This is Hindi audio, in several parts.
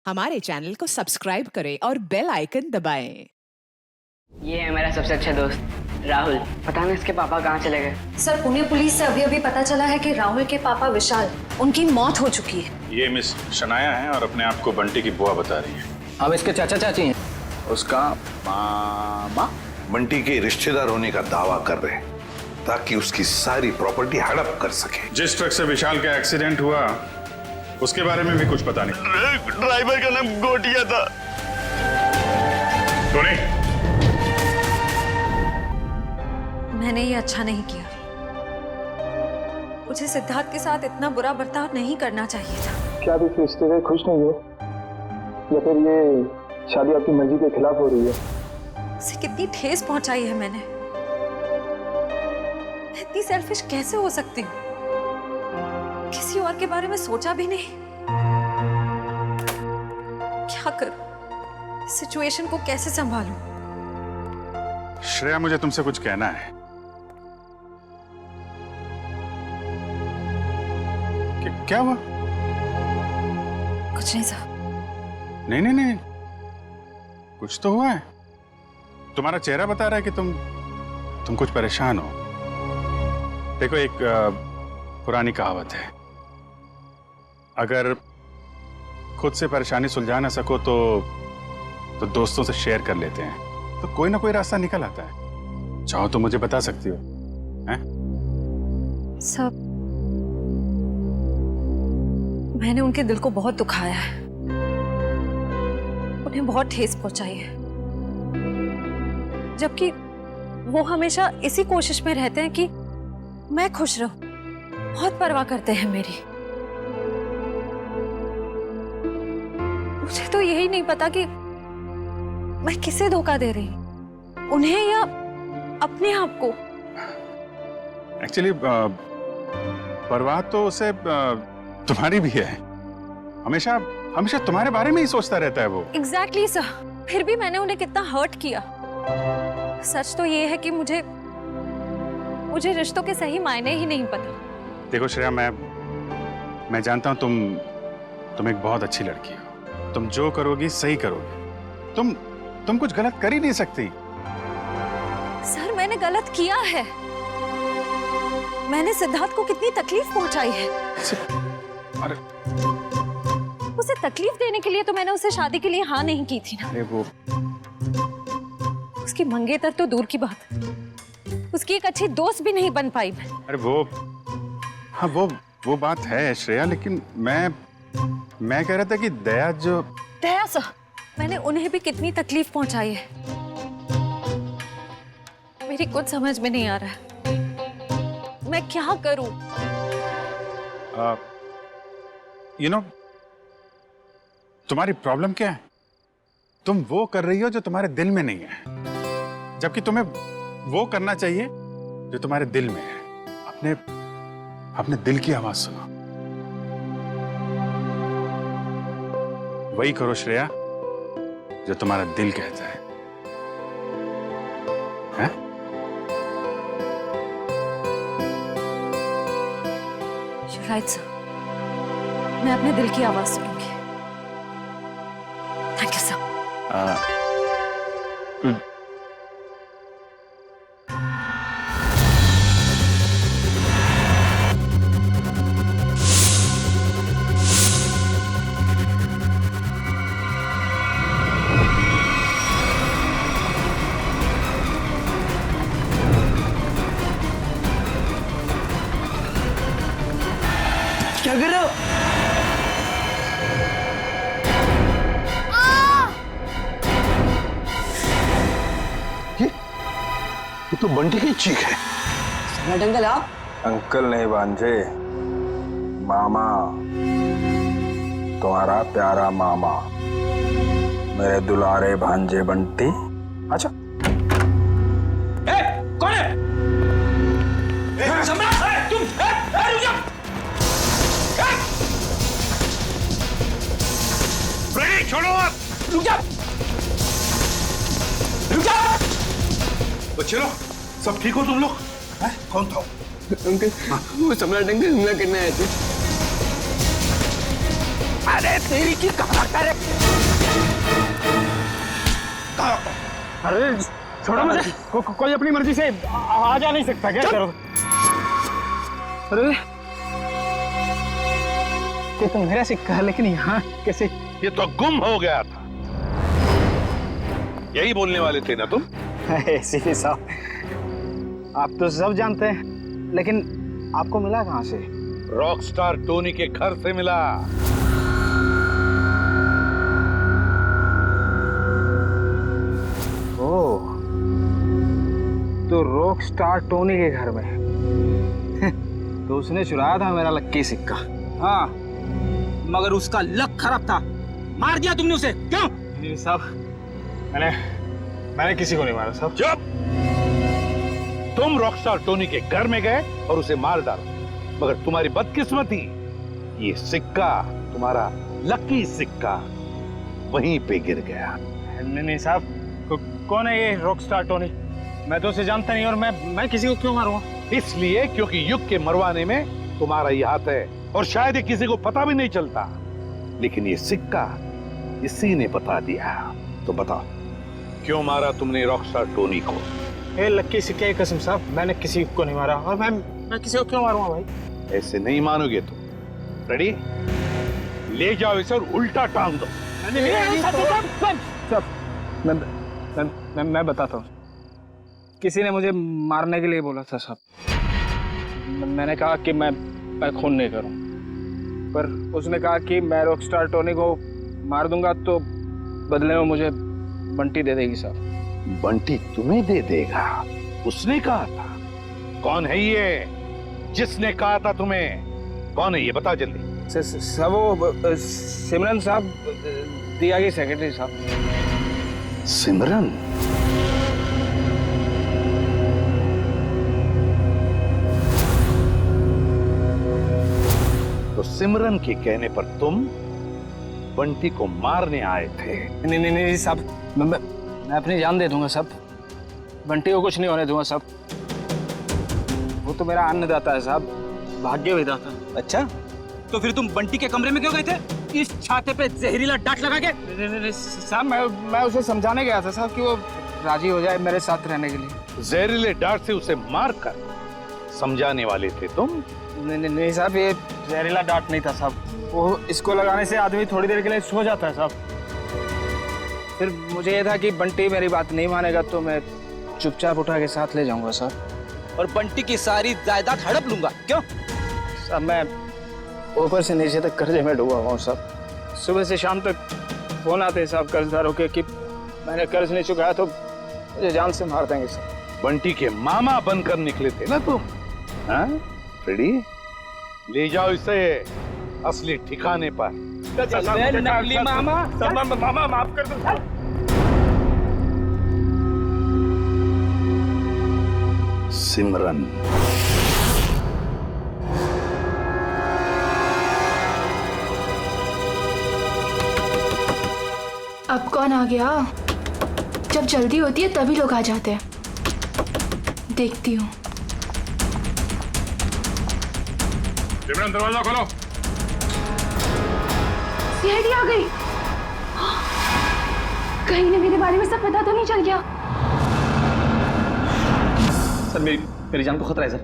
हमारे चैनल को सब्सक्राइब करें और बेल आइकन दबाएं। ये है मेरा सबसे अच्छा दोस्त राहुल। पता नहीं इसके पापा कहाँ चले गए। सर, पुणे पुलिस से अभी पता चला है कि राहुल के पापा विशाल, उनकी मौत हो चुकी है। ये मिस शनाया है और अपने आप को बंटी की बुआ बता रही है। हम इसके चाचा चाची हैं। उसका मामा बंटी के रिश्तेदार होने का दावा कर रहे हैं ताकि उसकी सारी प्रॉपर्टी हड़प कर सके। जिस ट्रक से विशाल का एक्सीडेंट हुआ उसके बारे में भी कुछ पता नहीं। ड्राइवर का नाम गोटिया था। टोनी, मैंने ये अच्छा नहीं किया। मुझे सिद्धार्थ के साथ इतना बुरा बर्ताव नहीं करना चाहिए था। क्या आप इस रिश्ते से खुश नहीं हो, या फिर ये शादी आपकी मर्जी के खिलाफ हो रही है? उसे कितनी ठेस पहुंचाई है मैंने। इतनी सेल्फिश कैसे हो सकती हूँ? किसी और के बारे में सोचा भी नहीं। क्या करूं? सिचुएशन को कैसे संभालूं? श्रेया, मुझे तुमसे कुछ कहना है। क्या हुआ? कुछ नहीं सर। नहीं नहीं नहीं, कुछ तो हुआ है। तुम्हारा चेहरा बता रहा है कि तुम कुछ परेशान हो। देखो, एक पुरानी कहावत है, अगर खुद से परेशानी सुलझा ना सको तो दोस्तों से शेयर कर लेते हैं, तो कोई ना कोई रास्ता निकल आता है। चाहो तो मुझे बता सकती हो। हैं? सब मैंने उनके दिल को बहुत दुखाया है, उन्हें बहुत ठेस पहुंचाई है, जबकि वो हमेशा इसी कोशिश में रहते हैं कि मैं खुश रहूं। बहुत परवाह करते हैं मेरी। मुझे तो यही नहीं पता कि मैं किसे धोखा दे रही हूं, उन्हें या अपने आप को। एक्चुअली परवाह तो उसे तुम्हारी भी है। हमेशा हमेशा तुम्हारे बारे में ही सोचता रहता है वो। Exactly sir. फिर भी मैंने उन्हें कितना हर्ट किया। सच तो ये है कि मुझे रिश्तों के सही मायने ही नहीं पता। देखो श्रेया, मैं जानता हूं तुम एक बहुत अच्छी लड़की हो। तुम जो करोगी सही करोगी। तुम कुछ गलत कर ही नहीं सकती। सर, मैंने गलत किया है। मैंने सिद्धार्थ को कितनी तकलीफ पहुंचाई है। अरे उसे तकलीफ देने के लिए तो मैंने उसे शादी के लिए हाँ नहीं की थी ना। अरे वो उसकी मंगेतर तो दूर की बात, उसकी एक अच्छी दोस्त भी नहीं बन पाई मैं। अरे हाँ, वो बात है श्रेया, लेकिन मैं कह रहा था कि दया सर, मैंने उन्हें भी कितनी तकलीफ पहुंचाई है। मेरी कुछ समझ में नहीं आ रहा है, मैं क्या करूं? तुम्हारी प्रॉब्लम क्या है? तुम वो कर रही हो जो तुम्हारे दिल में नहीं है, जबकि तुम्हें वो करना चाहिए जो तुम्हारे दिल में है। अपने दिल की आवाज सुनो। वही करो श्रेया जो तुम्हारा दिल कहता है। हैं? राइट सर, मैं अपने दिल की आवाज सुनूंगी। Thank you sir. क्या कर रहे हो? ये तो बंटी की चीख है। सम्राट अंकल आप? अंकल नहीं भांजे, मामा, तुम्हारा प्यारा मामा, मेरे दुलारे भांजे बंटी। अच्छा, कौन है? सम्राट, तुम रुक जाओ। छोड़ो आप। रुक जाओ, रुक जाओ। बच्चे लोग, सब ठीक हो तुम लोग? कौन था? अंकल, वो सम्राट अंकल हमला करने आए थे। अरे तेरी की कहाँ करे? अरे छोड़ो मुझे, कोई अपनी मर्जी से आ जा नहीं सकता क्या? करो। अरे ये तो मेरा सिक्का है, लेकिन यहाँ कैसे? ये तो गुम हो गया था। यही बोलने वाले थे ना तुम? सीपी साहब, आप तो सब जानते हैं, लेकिन आपको मिला कहाँ से? रॉकस्टार टोनी के घर से मिला। ओह, तो रॉक स्टार टोनी के घर में तो उसने चुराया था मेरा लक्की सिक्का। हाँ, मगर उसका लक खराब था, मार दिया तुमने उसे, क्यों? नहीं साहब, मैंने किसी को नहीं मारा साहब। चुप! तुम रॉकस्टार टोनी के घर में गए और उसे मार डाला, मगर तुम्हारी बदकिस्मती, ये सिक्का, तुम्हारा लकी सिक्का, वहीं पे गिर गया। नहीं साहब, कौन है ये रॉक स्टार टोनी? मैं तो उसे जानता नहीं, और मैं किसी को क्यों मारूंगा? इसलिए क्योंकि युग के मरवाने में तुम्हारा ही हाथ है, और शायद ये किसी को पता भी नहीं चलता, लेकिन ये सिक्का इसी ने बता दिया। तो बताओ, क्यों मारा तुमने रॉकस्टार टोनी को? ए लक्की सिक्के की कसम साहब, मैंने किसी को नहीं मारा, और मैं किसी को क्यों मारूंगा भाई? ऐसे नहीं मानोगे तुम। रेडी? ले जाओ इसे और उल्टा टांग दो। मैं बताता हूँ। किसी ने मुझे मारने के लिए बोला था साहब। मैंने कहा कि मैं खून नहीं करूँ, पर उसने कहा कि मैं रॉकस्टार टोनी को मार दूंगा तो बदले में मुझे बंटी दे देगी साहब। बंटी तुम्हें दे देगा? उसने कहा था? कौन है ये जिसने कहा था तुम्हें? कौन है ये, बता जल्दी। सब वो सिमरन साहब, दिया की सेक्रेटरी साहब। सिमरन? तो सिमरन के कहने पर तुम बंटी को मारने आए थे? नहीं साहब, मैं अपनी जान दे दूंगा साहब। बंटी को कुछ नहीं होने दूंगा साहब। वो तो मेरा अन्नदाता है साहब, भाग्य विधाता। अच्छा, तो फिर तुम बंटी के कमरे में क्यों गए थे? इस छाते पे जहरीला डांट लगा के? नहीं साहब, मैं उसे समझाने गया था साहब कि वो राजी हो जाए मेरे साथ रहने के लिए। जहरीले डांट से उसे मार कर समझाने वाले थे तुम? नहीं साहब, ये जहरीला डांट नहीं था साहब। वो इसको लगाने से आदमी थोड़ी देर के लिए सो जाता है साहब। फिर मुझे ये था कि बंटी मेरी बात नहीं मानेगा तो मैं चुपचाप उठा के साथ ले जाऊंगा साहब। और बंटी की सारी जायदाद हड़प लूंगा, क्यों? साहब मैं ऊपर से नीचे तक कर्जे में डूबा हुआ हूँ साहब। सुबह से शाम तक फोन आते हैं साहब कर्जदारों के कि मैंने कर्ज नहीं चुकाया तो मुझे जान से मार देंगे साहब। बंटी के मामा बनकर निकले थे ना तुम? हाँ? रेडी? ले जाओ इसे असली ठिकाने पर। नकली मामा, मामा माफ कर दो। सिमरन। अब कौन आ गया? जब जल्दी होती है तभी लोग आ जाते हैं। देखती हूँ। सिमरन, दरवाजा खोलो। सीआईडी आ गई। कहीं ने मेरे बारे में सब पता तो नहीं चल गया? सर मेरी जान को खतरा है सर,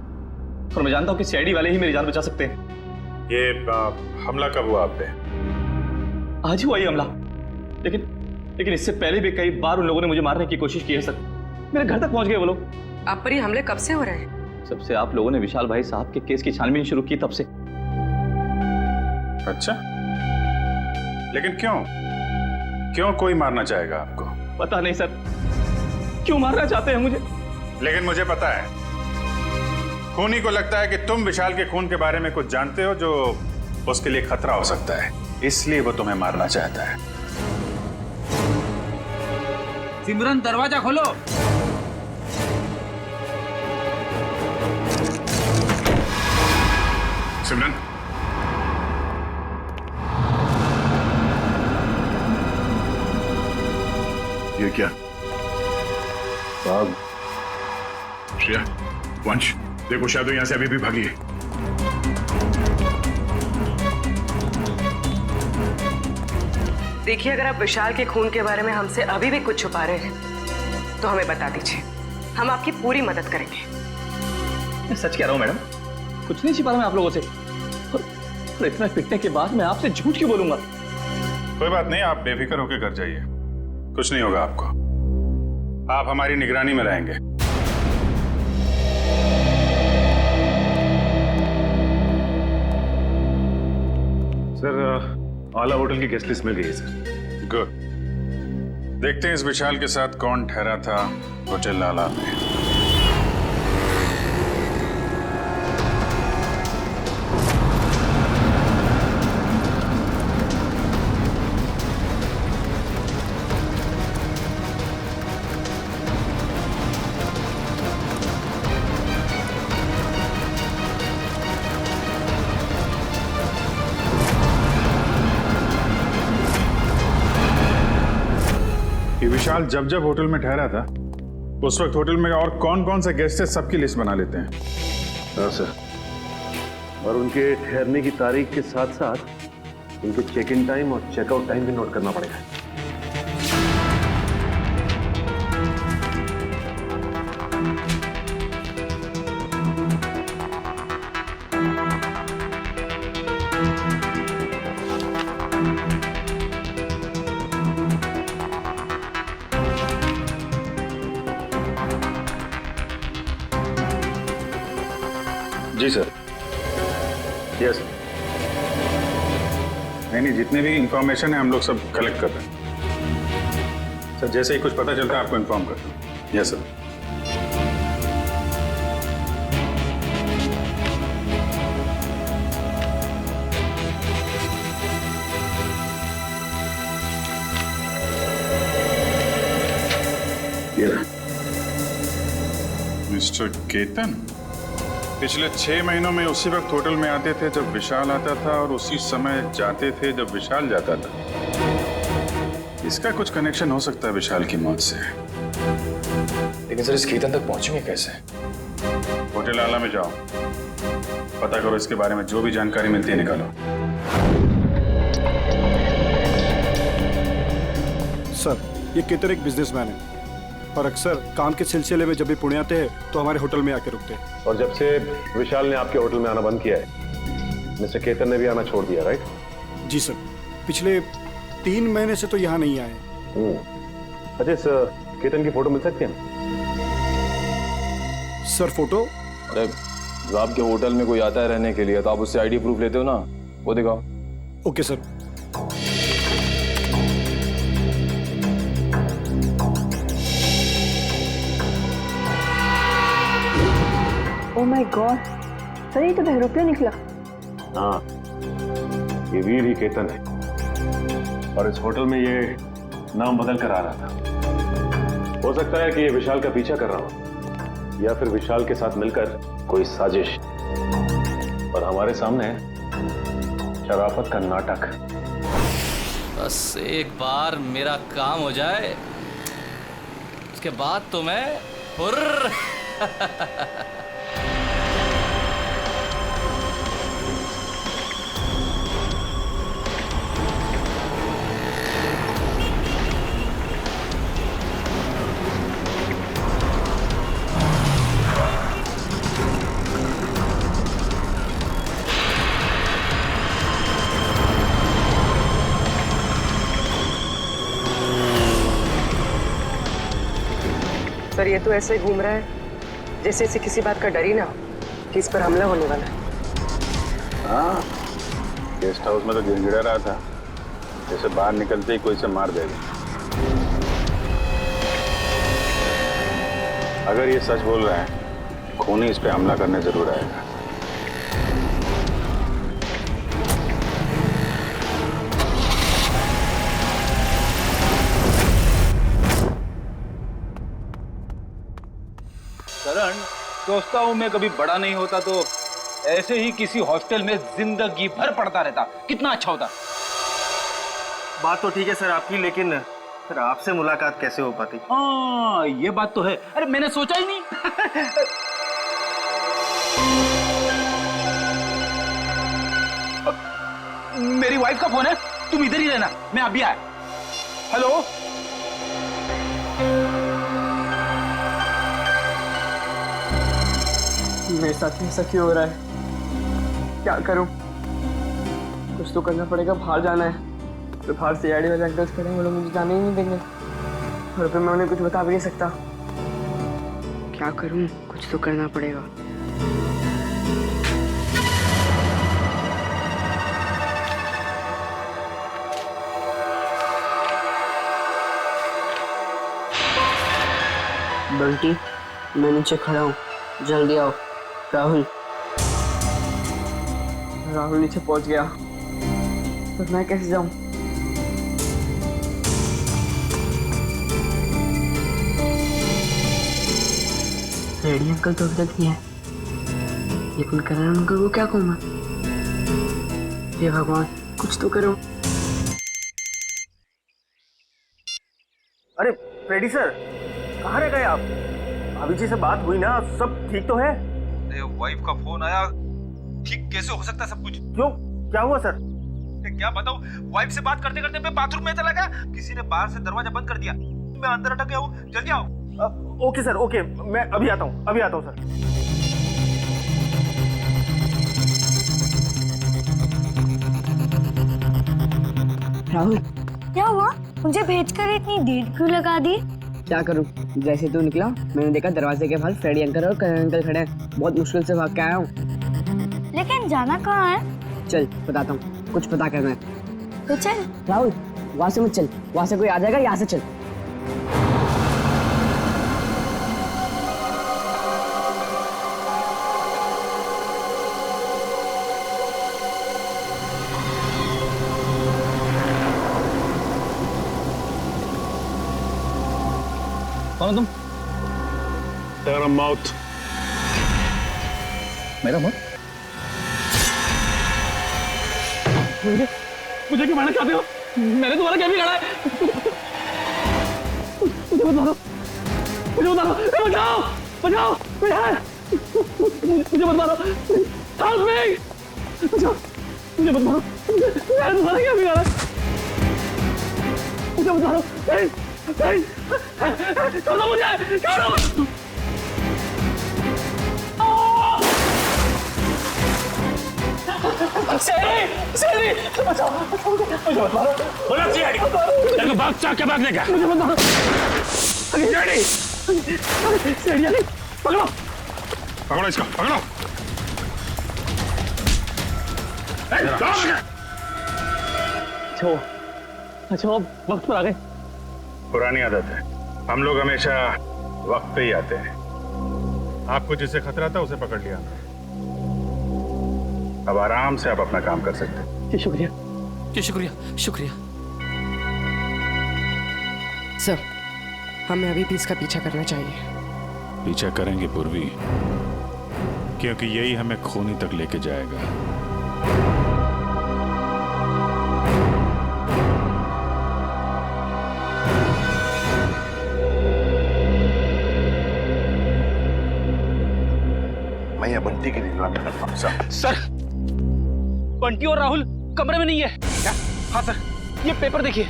और मैं जानता हूँ कि सीआईडी वाले ही मेरी जान बचा सकते हैं। ये हमला कब हुआ आप पे? आज ही हुआ ये हमला, लेकिन इससे पहले भी कई बार उन लोगों ने मुझे मारने की कोशिश की है सर। मेरे घर तक पहुंच गए वो लोग। आप पर ये हमले कब से हो रहे हैं? सबसे आप लोगों ने विशाल भाई साहब के केस की छानबीन शुरू की तब से। अच्छा, लेकिन क्यों कोई मारना चाहेगा आपको? पता नहीं सर, क्यों मारना चाहते हैं मुझे। लेकिन मुझे पता है, खूनी को लगता है कि तुम विशाल के खून के बारे में कुछ जानते हो जो उसके लिए खतरा हो सकता है, इसलिए वो तुम्हें मारना चाहता है। सिमरन, दरवाजा खोलो। सिमरन, ये क्या? साहब, श्रेया, वंश, देखो शायद यहां से अभी भी भागी है। देखिए, अगर आप विशाल के खून के बारे में हमसे अभी भी कुछ छुपा रहे हैं तो हमें बता दीजिए, हम आपकी पूरी मदद करेंगे। मैं सच कह रहा हूँ मैडम, कुछ नहीं छिपा रहा मैं आप लोगों से। और इतना पिटने के बाद मैं आपसे झूठ क्यों बोलूंगा? कोई बात नहीं, आप बेफिक्र होकर घर जाइए, कुछ नहीं होगा आपको। आप हमारी निगरानी में रहेंगे। सर, आला होटल की गेस्ट लिस्ट मिल गई है सर। गुड। देखते हैं इस विशाल के साथ कौन ठहरा था होटल आला में। विशाल जब जब होटल में ठहरा था उस वक्त होटल में और कौन कौन से गेस्ट है सबकी लिस्ट बना लेते हैं। हाँ सर, और उनके ठहरने की तारीख के साथ साथ उनके चेक इन टाइम और चेकआउट टाइम भी नोट करना पड़ेगा। जी सर। यस। नहीं, जितने भी इंफॉर्मेशन है हम लोग सब कलेक्ट कर रहे हैं सर। जैसे ही कुछ पता चलता है आपको इन्फॉर्म करता हूँ। Yes sir. मिस्टर केतन पिछले 6 महीनों में उसी वक्त होटल में आते थे जब विशाल आता था और उसी समय जाते थे जब विशाल जाता था। इसका कुछ कनेक्शन हो सकता है विशाल की मौत से। लेकिन सर, इस केतन तक पहुंचेंगे कैसे? होटल आला में जाओ, पता करो, इसके बारे में जो भी जानकारी मिलती है निकालो। सर, ये केतन एक बिजनेसमैन है और अक्सर काम के सिलसिले में जब भी पुणे आते हैं तो हमारे होटल में आके रुकते हैं। और जब से विशाल ने आपके होटल में आना बंद किया है, मिस्टर केतन ने भी आना छोड़ दिया, राइट? जी सर, पिछले 3 महीने से तो यहाँ नहीं आए। अच्छा सर, केतन की फोटो मिल सकती है? Sir photo? अरे जब आपके होटल में कोई आता है रहने के लिए तो आप उससे आईडी प्रूफ लेते हो ना, वो दिखाओ। Okay sir. Oh my God sir, ये तो बहरूपिया निकला। हाँ, ये वीर ही केतन है और इस होटल में ये नाम बदल कर आ रहा था। हो सकता है कि ये विशाल का पीछा कर रहा हो या फिर विशाल के साथ मिलकर कोई साजिश, और हमारे सामने शराफत का नाटक। बस एक बार मेरा काम हो जाए, उसके बाद तो मैं हुर्र। सर, ये तो ऐसे घूम रहा है जैसे इसे किसी बात का डर ही ना हो कि इस पर हमला होने वाला है। हाँ, गेस्ट हाउस में तो गिड़गिड़ा रहा था जैसे बाहर निकलते ही कोई से मार देगा। अगर ये सच बोल रहा है, खूनी इस पे हमला करने जरूर आएगा। करण, सोचता हूँ मैं कभी बड़ा नहीं होता तो ऐसे ही किसी हॉस्टल में जिंदगी भर पढ़ता रहता, कितना अच्छा होता। बात तो ठीक है सर आपकी, लेकिन फिर आपसे मुलाकात कैसे हो पाती? हाँ, ये बात तो है। अरे मैंने सोचा ही नहीं। मेरी वाइफ का फोन है, तुम इधर ही रहना, मैं अभी आया। हेलो। मेरे साथ ऐसा क्यों हो रहा है? क्या करूं? कुछ तो करना पड़ेगा। बाहर जाना है तो बाहर सीआईडी वाले अंकल्स खड़े हैं, वो लोग मुझे जाने ही नहीं देंगे और फिर मैं उन्हें कुछ बता भी नहीं सकता। क्या करूं? कुछ तो करना पड़ेगा। बंटी, मैं नीचे खड़ा हूँ, जल्दी आओ। राहुल नीचे पहुंच गया, पर मैं कैसे जाऊं? रेडी अंकल तो अभी तक नहीं है, लेकिन करण अंकल को क्या कहूँ मैं? हे भगवान, कुछ तो करो। अरे फ्रेडी सर, कहाँ रह गए आप? भाभी जी से बात हुई ना? सब ठीक तो है? वाइफ का फोन आया, ठीक कैसे हो सकता है सब कुछ? क्यों, क्या हुआ सर? क्या बताऊं, वाइफ से बात करते करते मैं बाथरूम में चला गया, किसी ने बाहर से दरवाजा बंद कर दिया, मैं अंदर अटक गया हूँ। जल्दी आओ। ओके सर, ओके, मैं अभी आता हूँ सर। राहुल, क्या हुआ? मुझे भेजकर इतनी देर क्यों लगा दी? क्या करूं? जैसे तू निकला मैंने देखा दरवाजे के बाहर फ्रेडी अंकल और करण अंकल खड़े हैं। बहुत मुश्किल से भाग के आया हूँ। लेकिन जाना कहाँ है? चल बताता हूँ, कुछ पता करना है तो चल। राहुल, वहां से मत चल, वहां से कोई आ जाएगा, यहाँ से चल। कौन तुम? तेरा मौत। मेरा मौत? मुझे क्यों मारना चाहते हो? मैंने तुम्हारा क्या बिगाड़ा है? मुझे मत मारो, मुझे मत मारो, बचाओ, बचाओ, कोई है? मुझे मत मारो, हेल्प मी, बचाओ, मुझे मत मारो, मैंने तुम्हारा क्या बिगाड़ा है? मुझे मत मारो, नहीं, नहीं, छोड़ दो मुझे, छोड़ दो। भागने का मुझे मत मारो। पकड़ो, पकड़ो इसको, पकड़ो। अच्छा वक्त पर आ गए। पुरानी आदत है, हम लोग हमेशा वक्त पे ही आते हैं। आपको जिससे खतरा था उसे पकड़ लिया, अब आराम से आप अपना काम कर सकते हैं। जी शुक्रिया, जी शुक्रिया, शुक्रिया। सर, हमें अभी भी इसका पीछा करना चाहिए। पीछा करेंगे पूर्वी, क्योंकि यही हमें खूनी तक लेके जाएगा। मैं ये बंटी की निगरानी करता हूं। सर, बंटी और राहुल कमरे में नहीं है। क्या? हाँ सर, ये पेपर देखिए।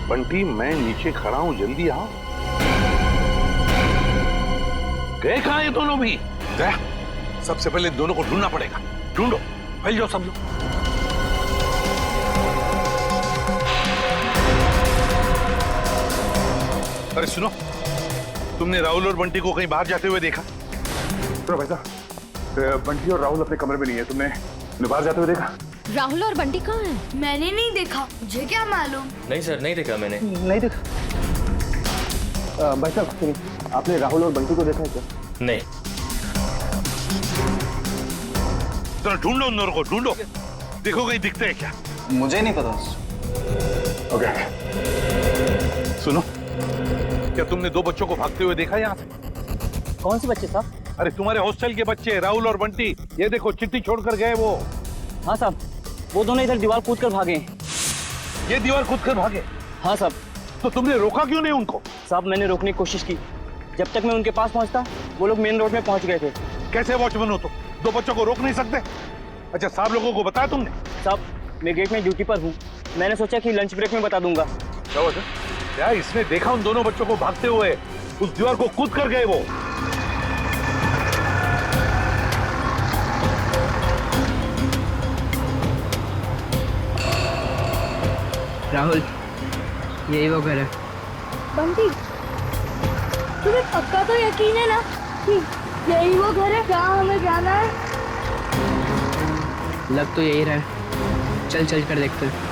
बंटी, मैं नीचे खड़ा हूं, जल्दी आओ। गए कहां ये दोनों भी? गया? सबसे पहले दोनों को ढूंढना पड़ेगा। ढूंढो, फैल जाओ सब लोग। अरे सुनो, तुमने राहुल और बंटी को कहीं बाहर जाते हुए देखा? तो भाई साहब, बंटी और राहुल अपने कमरे में नहीं है, तुमने बाहर जाते हुए देखा? राहुल और बंटी कहाँ हैं? मैंने नहीं देखा, मुझे क्या मालूम। नहीं सर, नहीं देखा मैंने। नहीं देखा। भाई साहब सुनिए, आपने राहुल और बंटी को देखा है क्या? नहीं। तो ढूंढो उन दोनों को, ढूंढो, देखो कहीं दिखते हैं क्या। मुझे नहीं पता। ओके, सुनो, क्या तुमने दो बच्चों को भागते हुए देखा यहाँ से? कौन से बच्चे साहब? अरे तुम्हारे हॉस्टल के बच्चे, राहुल और बंटी। ये देखो, चिट्ठी छोड़कर गए वो। हाँ साहब, वो दोनों इधर दीवार कूद कर भागे। ये दीवार कूद कर भागे? हाँ साहब। तो तुमने रोका क्यों नहीं उनको? साहब, मैंने रोकने की कोशिश की, जब तक मैं उनके पास पहुंचता वो लोग मेन रोड में पहुंच गए थे। कैसे वॉचमैन हो तुम? दो बच्चों को रोक नहीं सकते? अच्छा, साहब लोगों को बताया तुमने? साहब, मैं गेट में ड्यूटी पर हूँ, मैंने सोचा कि लंच ब्रेक में बता दूंगा। क्या वजह? क्या इसने देखा उन दोनों बच्चों को भागते हुए? उस दीवार को कूद कर गए वो। राहुल, यही वो घर है। बंटी, तुम्हें पक्का तो यकीन है ना कि यही वो घर है जहाँ हमें जाना है? लग तो यही रहा है। चल चल कर देखते हैं।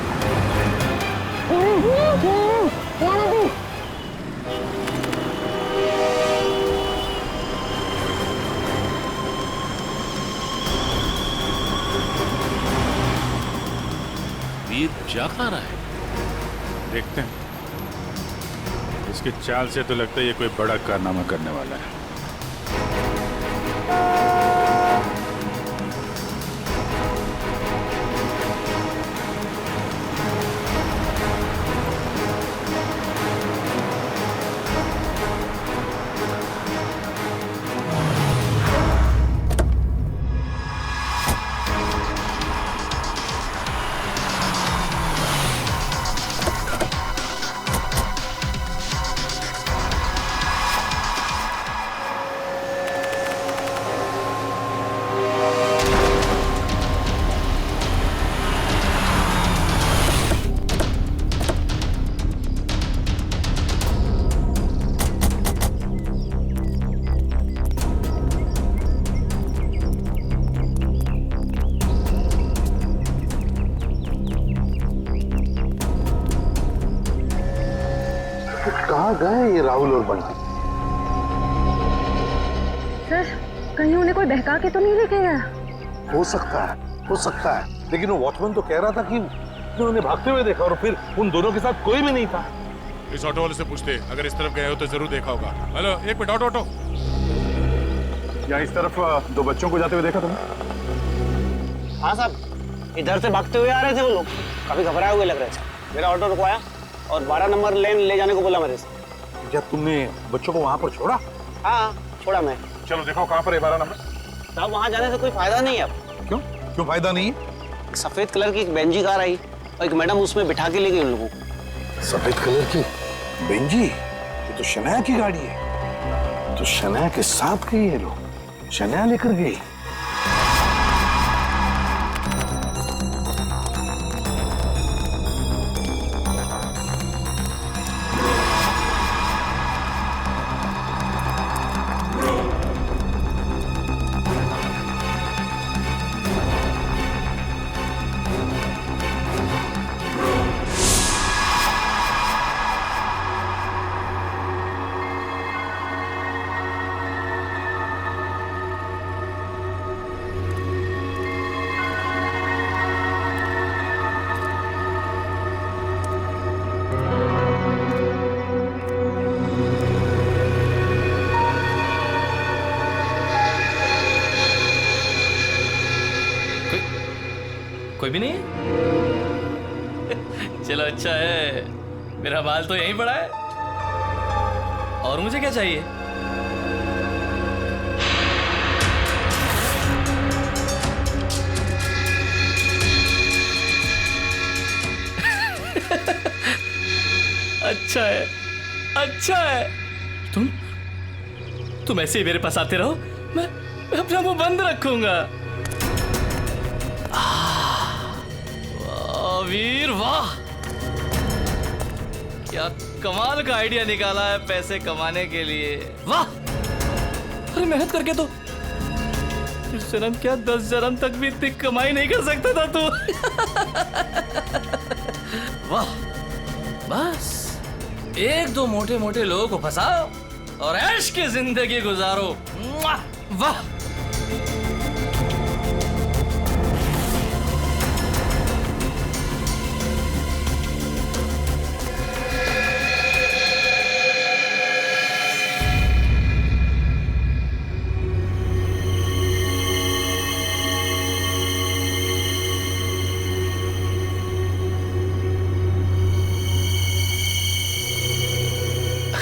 वीर क्या खा रहा है? देखते हैं। इसकी चाल से तो लगता है ये कोई बड़ा कारनामा करने वाला है। कहाँ गए ये राहुल और बंटी? सर, कहीं उन्हें कोई बहका के तो नहीं लेके गया? हो सकता है, लेकिन वो वॉचमैन तो कह रहा था कि उन्होंने भागते हुए देखा और फिर उन दोनों के साथ कोई भी नहीं था। इस ऑटो वाले से पूछते, अगर इस तरफ गए हो तो जरूर देखा होगा। हेलो, एक मिनट, ऑटो। यहाँ इस तरफ दो बच्चों को जाते हुए देखा तुमने? हाँ साहब, इधर से भागते हुए आ रहे थे वो लोग, काफी घबराए हुए लग रहे थे। मेरा ऑटो रुकवाया और 12 नंबर लेन ले जाने को बोला मेरे से। क्या तुमने बच्चों को वहाँ पर छोड़ा? हाँ, छोड़ा मैं। चलो देखो कहाँ पर है 12 नंबर। साहब, वहाँ जाने से कोई फायदा नहीं है अब। क्यों फायदा नहीं है? सफेद कलर की एक बेंजी कार आई और एक मैडम उसमें बिठा के ले गई उन लोगों को। सफेद कलर की बेंजी? ये तो शनाया की गाड़ी है। तो शनाया के साथ गई ये लोग, शनाया लेकर गई। कोई भी नहीं है? चलो अच्छा है, मेरा बाल तो यहीं पड़ा है। और मुझे क्या चाहिए? अच्छा है। तुम ऐसे ही मेरे पास आते रहो, मैं अपना मुंह बंद रखूंगा। वीर वाह, क्या कमाल का आइडिया निकाला है पैसे कमाने के लिए। वाह, अरे मेहनत करके तो इस जन्म क्या 10 जन्म तक भी इतनी कमाई नहीं कर सकता था तू। वाह, बस एक दो मोटे मोटे लोगों को फंसाओ और ऐश की जिंदगी गुजारो। वाह,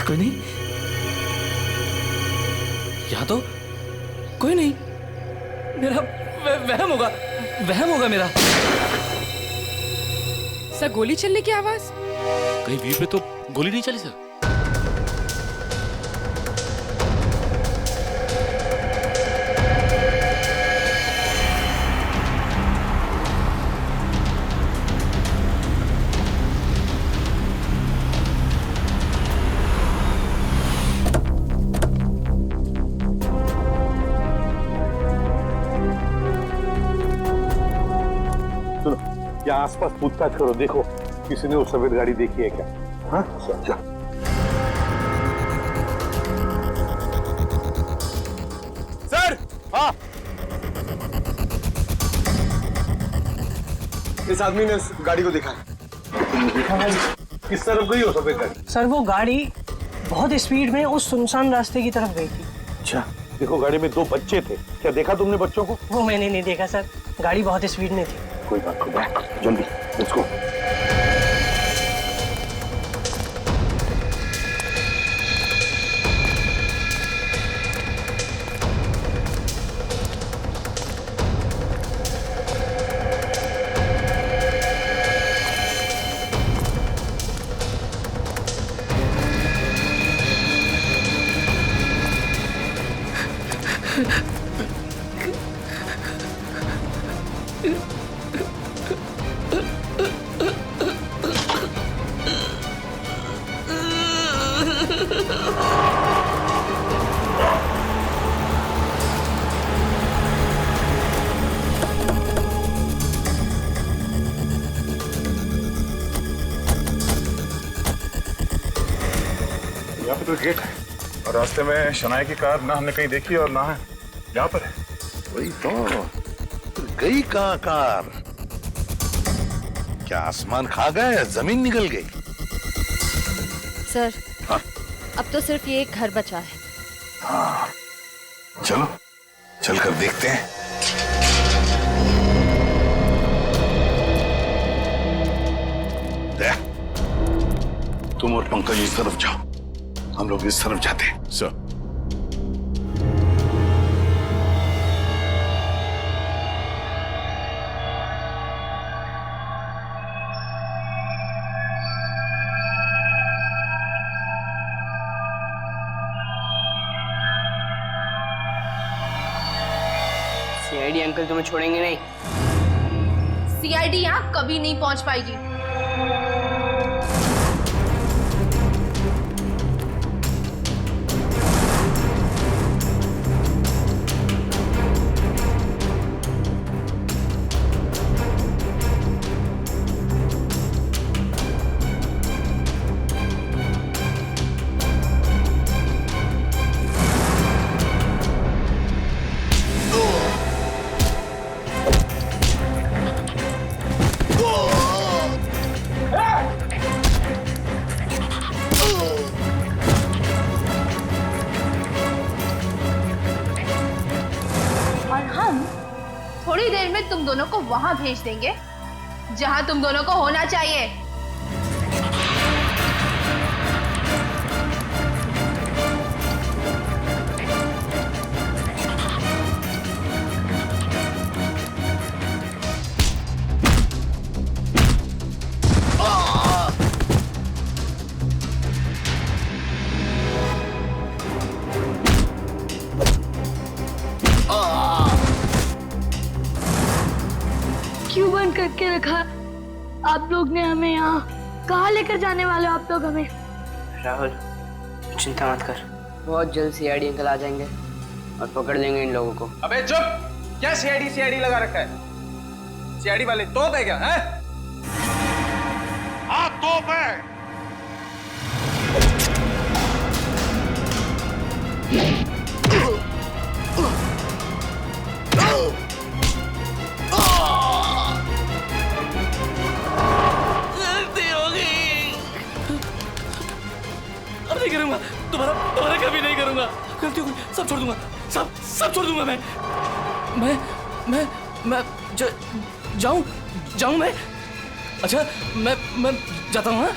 कोई नहीं, यहाँ तो कोई नहीं। मेरा वहम होगा मेरा। सर गोली चलने की आवाज? कहीं वीर पे तो गोली नहीं चली सर? यहाँ आसपास पूछताछ करो, देखो किसी ने वो सफेद गाड़ी देखी है क्या? हाँ चल। सर हाँ, इस आदमी ने उस गाड़ी को देखा है। किस तरफ गई हो सफेद गाड़ी? सर वो गाड़ी बहुत स्पीड में उस सुनसान रास्ते की तरफ गई थी। अच्छा, देखो गाड़ी में 2 बच्चे थे, क्या देखा तुमने बच्चों को? वो मैंने नहीं देखा सर, गाड़ी बहुत स्पीड में थी। कोई बात नहीं, जल्दी लेट्स गो। यहाँ पे तो गेट है और रास्ते में शनाया की कार ना हमने कहीं देखी और ना है यहाँ पर है। वही तो, गई कहाँ कार? क्या आसमान खा गया या जमीन निकल गई? सर हाँ? अब तो सिर्फ ये एक घर बचा है। हाँ चलो चलकर देखते हैं। तुम और पंकज इस तरफ जाओ, हम लोग इस तरफ जाते हैं। सर सीआईडी अंकल तुम्हें छोड़ेंगे नहीं। सीआईडी यहाँ कभी नहीं पहुंच पाएगी। थोड़ी देर में तुम दोनों को वहां भेज देंगे जहां तुम दोनों को होना चाहिए। क्यों बंद करके रखा आप लोग ने हमें यहाँ? कहाँ लेकर जाने वाले हो आप लोग हमें? राहुल चिंता मत कर, बहुत जल्द सीआईडी अंकल आ जाएंगे और पकड़ लेंगे इन लोगों को। अबे चुप! क्या सीआईडी लगा रखा है? सीआईडी वाले तोप है क्या? हैं? हाँ तोप है। नहीं करूंगा, दोबारा कभी नहीं करूंगा। गलती हो गई, सब छोड़ दूंगा, सब छोड़ दूंगा मैं जाऊं मैं? अच्छा मैं जाता हूँ। हाँ?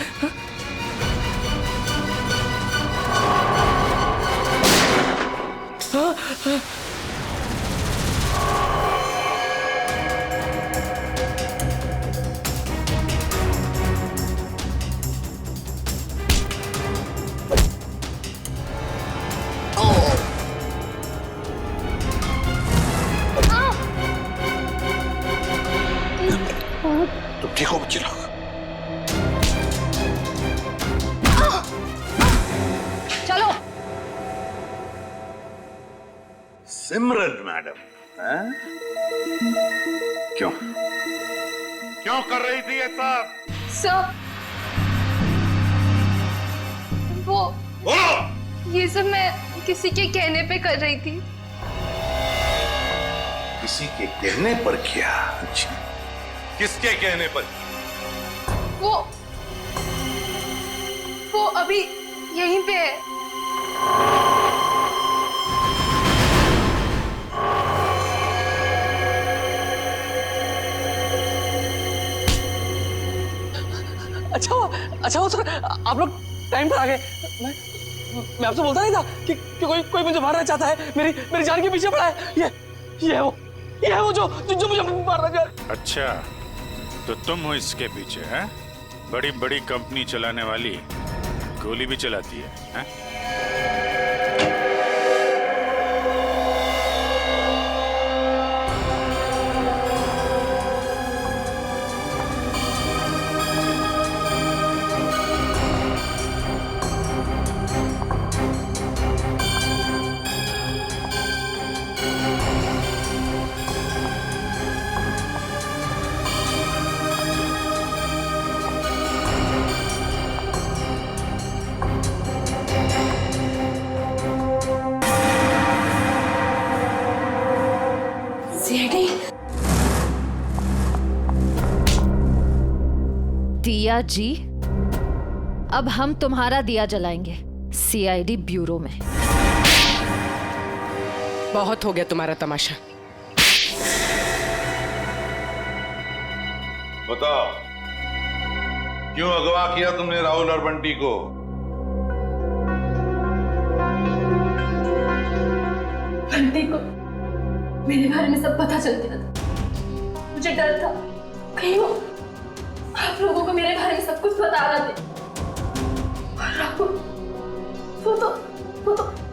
चलो। चलो। सिमरन मैडम, हैं? क्यों कर रही थी ये सब? सर, वो ये सब मैं किसी के कहने पे कर रही थी। किसी के कहने पर किया? अच्छा, किसके कहने पर? वो अभी यहीं पे है। अच्छा सर, आप लोग टाइम पर आ गए। मैं आपसे बोलता नहीं था कि कोई मुझे मारना चाहता है, मेरी जान के पीछे पड़ा है। ये है वो जो मुझे मारना चाहता है। अच्छा, तो तुम हो इसके पीछे, हैं? बड़ी बड़ी कंपनी चलाने वाली गोली भी चलाती है? दिया जी, अब हम तुम्हारा दिया जलाएंगे सीआईडी ब्यूरो में। बहुत हो गया तुम्हारा तमाशा। बताओ, क्यों अगवा किया तुमने राहुल और बंटी को? बंटी को मेरे बारे में सब पता चल गया था। मुझे डर था कहीं वो आप लोगों को मेरे बारे में सब कुछ बता रहा थे। और राहुल, वो तो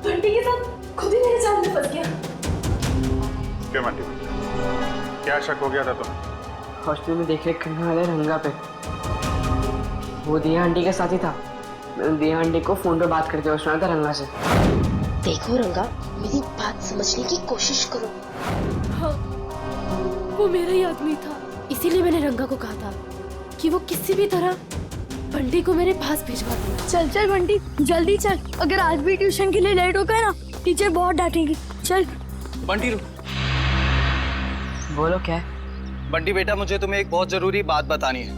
बंटी के साथ खुद ही मेरे जाल में फंस गया। क्या बंटी, क्या शक हो गया था तुम्हें? हॉस्टल में देख करने वाले रंगा पे वो दिया आंटी के साथ ही था। मैंने दिया आंटी को फोन पे बात करते हुए सुना था रंगा से। देखो रंगा, मेरी बात समझने की कोशिश करो। हाँ, वो मेरा ही आदमी था, इसीलिए मैंने रंगा को कहा था कि वो किसी भी तरह बंटी को मेरे पास भिजवा दे। चल बंटी, जल्दी चल। अगर आज भी ट्यूशन के लिए लेट हो गए ना, टीचर बहुत डांटेगी। चल बंटी, बोलो क्या है? बंटी बेटा, मुझे तुम्हें एक बहुत जरूरी बात बतानी है।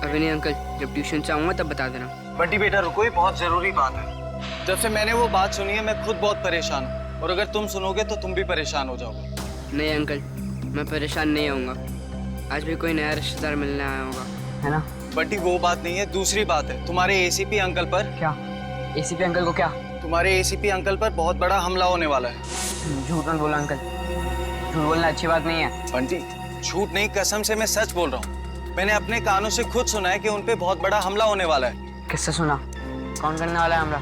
अभी नहीं अंकल, जब ट्यूशन से आऊंगा तब बता देना। बंटी बेटा रुको, ये बहुत जरूरी बात है। जब से मैंने वो बात सुनी है मैं खुद बहुत परेशान हूँ, और अगर तुम सुनोगे तो तुम भी परेशान हो जाओगे। नहीं अंकल, मैं परेशान नहीं होऊंगा। आज भी कोई नया रिश्तेदार मिलने आया होगा, है ना? बंटी वो बात नहीं है, दूसरी बात है। तुम्हारे एसीपी अंकल पर। क्या? एसीपी अंकल को क्या? तुम्हारे एसीपी अंकल पर बहुत बड़ा हमला होने वाला है। झूठ मत बोला अंकल, झूठ बोलना अच्छी बात नहीं है। बंटी, झूठ नहीं, कसम से मैं सच बोल रहा हूँ। मैंने अपने कानों से खुद सुना है कि उन पे बहुत बड़ा हमला होने वाला है। किससे सुना? कौन करने वाला है हमला?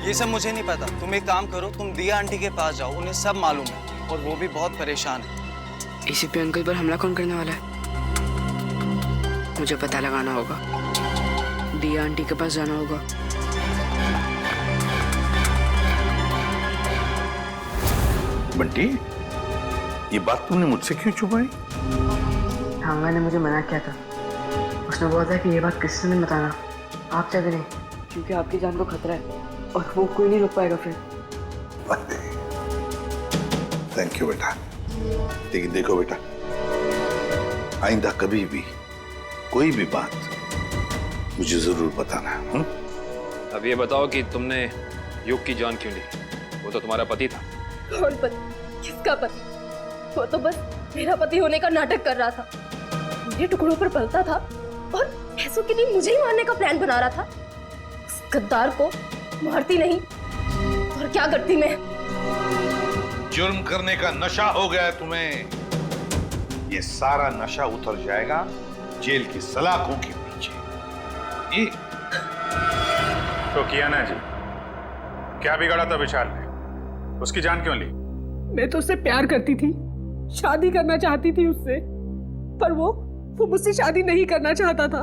ये सब मुझे नहीं पता। तुम एक काम करो, तुम दिया आंटी के पास जाओ, उन्हें सब मालूम है और वो भी बहुत परेशान है। एसीपी अंकल पर हमला कौन करने वाला है? मुझे पता लगाना होगा। दिया आंटी के पास जाना होगा। बंटी, ये बात तुमने मुझसे क्यों छुपाई? ठांगा ने मुझे मना किया था। उसने बोला था कि ये बात किसी से नहीं बताना, आप चाहे नहीं, क्योंकि आपकी जान को खतरा है और वो कोई नहीं रोक पाएगा फिर। थैंक यू बेटा। लेकिन देखो बेटा, आइंदा कभी भी कोई भी बात मुझे जरूर बताना। अब ये बताओ कि तुमने युग की जान क्यों ली? वो तो तुम्हारा पति था। कौन पति? किसका पति? वो तो बस मेरा पति होने का नाटक कर रहा था, मेरे टुकड़ों पर पलता था और पैसों के लिए मुझे ही मारने का प्लान बना रहा था। उस गद्दार को मारती नहीं और क्या करती मैं? जुर्म करने का नशा हो गया है तुम्हें। ये सारा नशा उतर जाएगा जेल की सलाखों के पीछे। ये तो किया ना जी, क्या बिगाड़ा था विशाल ने? उसकी जान क्यों ली? मैं तो उससे प्यार करती थी, शादी करना चाहती थी उससे, पर वो वो मुझसे शादी नहीं करना चाहता था।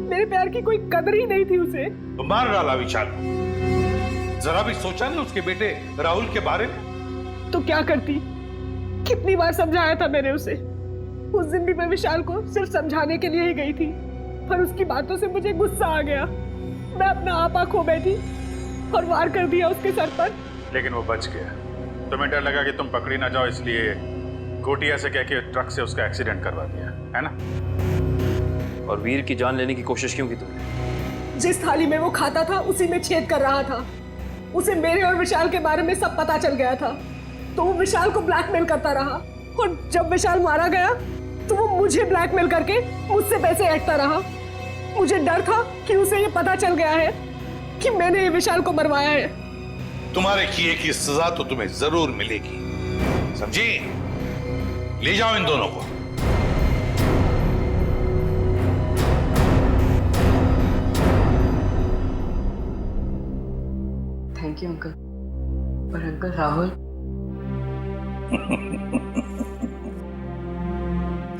मेरे प्यार की कोई कदर ही नहीं थी उसे। तो मार डाला विशाल। जरा भी सोचा नहीं उसके बेटे राहुल के बारे में? तो क्या करती? कितनी बार समझाया था मैंने उसे। उस दिन भी मैं विशाल को सिर्फ समझाने के लिए ही गई थी, पर उसकी बातों से मुझे गुस्सा आ गया। मैं अपना आपा खो बैठी और वार कर दिया उसके सर पर। लेकिन वो बच गया। तुम्हें डर लगा कि तुम पकड़ी ना जाओ, इसलिए गोटिया से कह के ट्रक से उसका एक्सीडेंट करवा दिया, है ना? और वीर की जान लेने की कोशिश क्यों की तुमने? जिस थाली में वो खाता था उसी में छेद कर रहा था। उसे मेरे और विशाल के बारे में सब पता चल गया था, तो वो विशाल को ब्लैकमेल करता रहा। और जब विशाल मारा गया तो वो मुझे ब्लैकमेल करके मुझसे पैसे ऐंठता रहा। मुझे डर था कि उसे ये पता चल गया है कि मैंने ये विशाल को मरवाया है। तुम्हारे किए की सजा तो तुम्हें जरूर मिलेगी, समझी? ले जाओ इन दोनों को। Thank you uncle. पर अंकल राहुल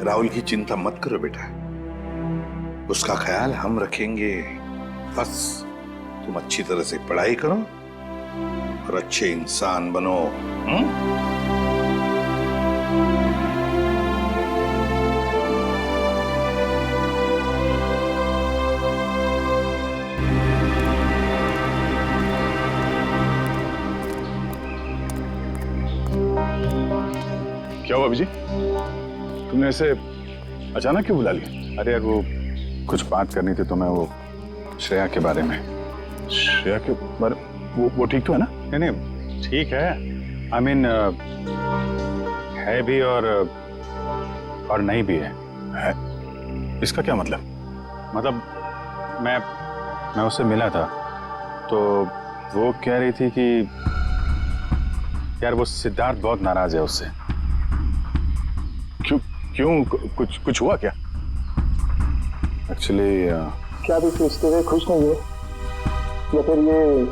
राहुल की चिंता मत करो बेटा, उसका ख्याल हम रखेंगे। बस तुम अच्छी तरह से पढ़ाई करो और अच्छे इंसान बनो। क्या हुआ अभिजी? तुमने ऐसे अचानक क्यों बुला लिया? अरे यार वो कुछ बात करनी थी तुम्हें, वो श्रेया के बारे में। श्रेया के बारे वो ठीक तो है ना? नहीं नहीं ठीक है, आई मीन है भी और नहीं भी है। इसका क्या मतलब? मतलब मैं उससे मिला था तो वो कह रही थी कि यार वो सिद्धार्थ बहुत नाराज है उससे। क्यों कुछ हुआ क्या? एक्चुअली क्या आप इस रिश्ते से खुश नहीं हो, या फिर ये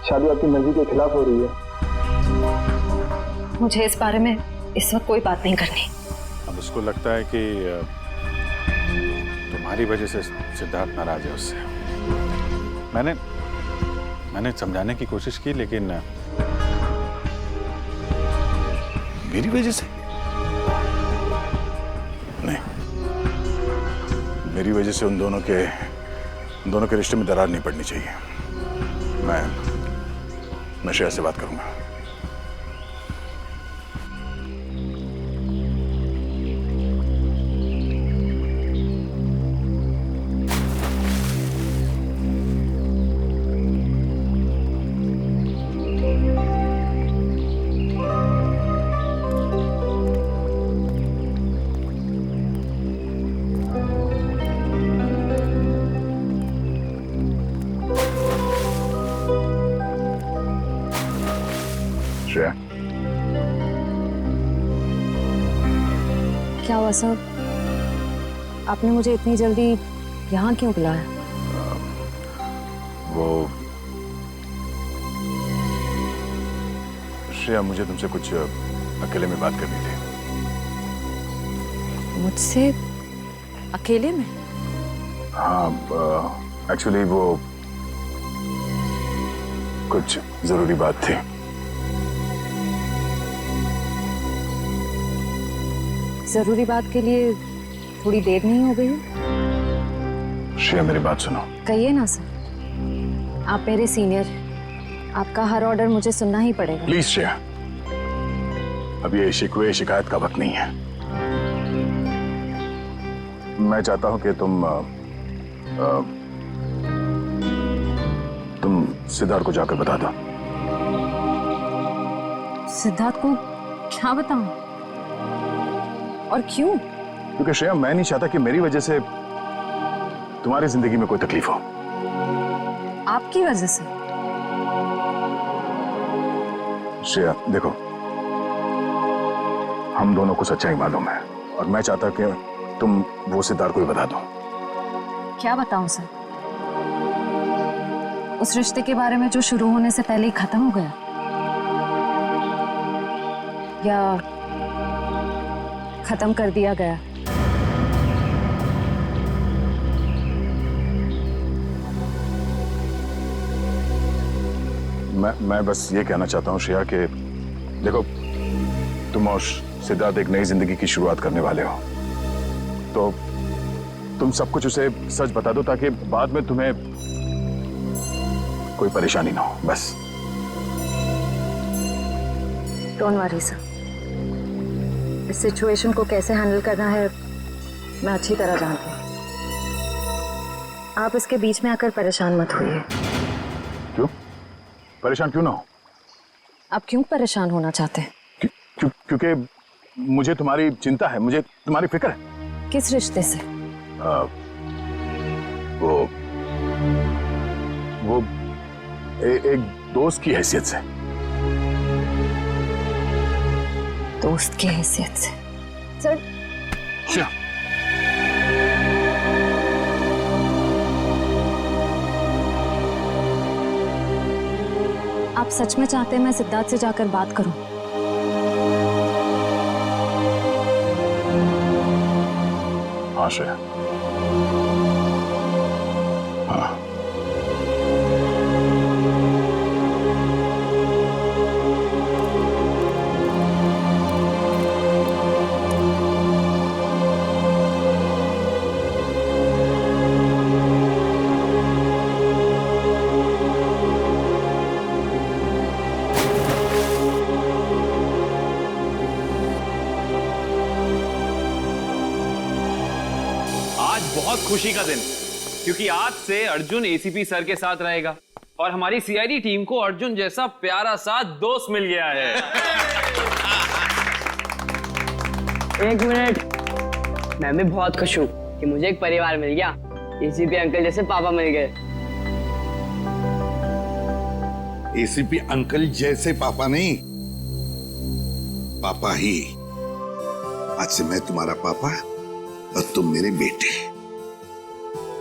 शादी आपकी मर्जी के खिलाफ हो रही है? मुझे इस बारे में इस वक्त कोई बात नहीं करनी। अब उसको लगता है कि तुम्हारी वजह से सिद्धार्थ नाराज है उससे। मैंने समझाने की कोशिश की, लेकिन मेरी वजह से नहीं, मेरी वजह से उन दोनों के रिश्ते में दरार नहीं पड़नी चाहिए। मैं श्रेया से बात करूंगा। श्रेया, क्या हुआ सर? आपने मुझे इतनी जल्दी यहाँ क्यों बुलाया? वो श्रेया, मुझे तुमसे कुछ अकेले में बात करनी थी। मुझसे अकेले में? हाँ, एक्चुअली वो कुछ जरूरी बात थी। जरूरी बात के लिए थोड़ी देर नहीं हो गई? श्रेया मेरी बात सुनो। कहिए ना सर, आप मेरे सीनियर, आपका हर ऑर्डर मुझे सुनना ही पड़ेगा। प्लीज श्रेया, अब ये शिकवे शिकायत का वक्त नहीं है। मैं चाहता हूं कि तुम सिद्धार्थ को जाकर बता दो। सिद्धार्थ को क्या बताऊं? और क्यों? क्योंकि श्रेया, मैं नहीं चाहता कि मेरी वजह से तुम्हारी जिंदगी में कोई तकलीफ हो। आपकी वजह से? श्रेया देखो, हम दोनों को सच्चाई मालूम है और मैं चाहता कि तुम वो सिद्धार्थ को ही बता दो। क्या बताऊं सर? उस रिश्ते के बारे में जो शुरू होने से पहले ही खत्म हो गया, या खत्म कर दिया गया? मैं बस ये कहना चाहता हूँ श्रेया कि देखो, तुम और सिद्धार्थ एक नई जिंदगी की शुरुआत करने वाले हो, तो तुम सब कुछ उसे सच बता दो ताकि बाद में तुम्हें कोई परेशानी ना हो, बस। डोंट वरी सर, इस सिचुएशन को कैसे हैंडल करना है मैं अच्छी तरह जानती हूँ। आप इसके बीच में आकर परेशान मत होइए। क्यों परेशान क्यों ना हो? आप क्यों परेशान होना चाहते हैं? क्योंकि मुझे तुम्हारी चिंता है, मुझे तुम्हारी फिक्र है। किस रिश्ते से? वो एक दोस्त की हैसियत से। दोस्त की हैसियत से? सर आप सच में चाहते हैं मैं सिद्धार्थ से जाकर बात करूं? हाँ श्रेया, हाँ। बहुत खुशी का दिन, क्योंकि आज से अर्जुन एसीपी सर के साथ रहेगा और हमारी सीआईडी टीम को अर्जुन जैसा प्यारा सा दोस्त मिल गया है। एक मिनट, मैं भी बहुत खुश हूँ कि मुझे एक परिवार मिल गया। एसीपी अंकल जैसे पापा मिल गए। एसीपी अंकल जैसे पापा नहीं, पापा ही। आज से मैं तुम्हारा पापा और तुम मेरे बेटे।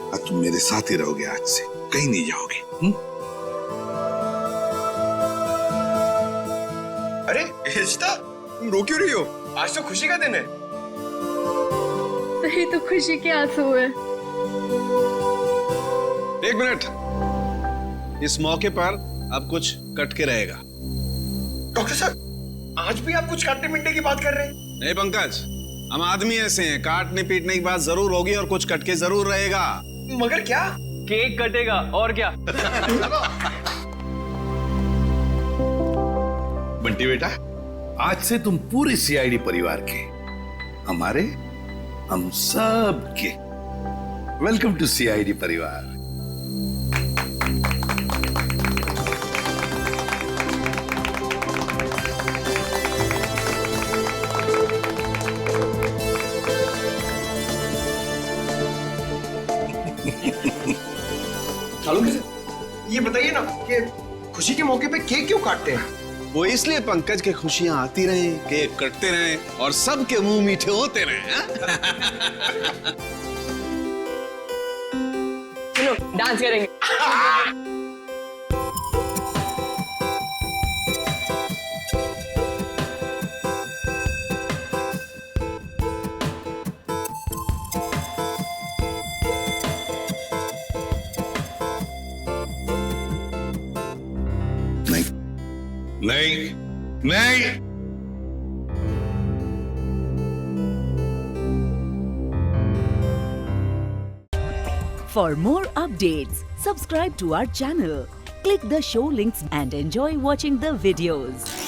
और तुम मेरे साथ ही रहोगे, आज से कहीं नहीं जाओगे। अरे रिश्ता, तुम रो क्यों रही हो? आज तो खुशी का दिन है। सही तो खुशी के आंसू है। एक मिनट, इस मौके पर अब कुछ कट के रहेगा। डॉक्टर साहब, आज भी आप कुछ काटने पीटने की बात कर रहे हैं? नहीं पंकज, हम आदमी ऐसे हैं, काटने पीटने की बात जरूर होगी और कुछ कट के जरूर रहेगा। मगर क्या? केक कटेगा और क्या। बंटी बेटा, आज से तुम पूरे सीआईडी परिवार के, हमारे, हम सब के वेलकम टू सीआईडी परिवार। चालू कैसे? ये बताइए ना कि खुशी के मौके पे केक क्यों काटते हैं? वो इसलिए पंकज के खुशियां आती रहे, केक कटते रहे और सबके मुंह मीठे होते रहे। चलो डांस करेंगे। नहीं, नहीं। For more updates, subscribe to our channel, click the show links and enjoy watching the videos.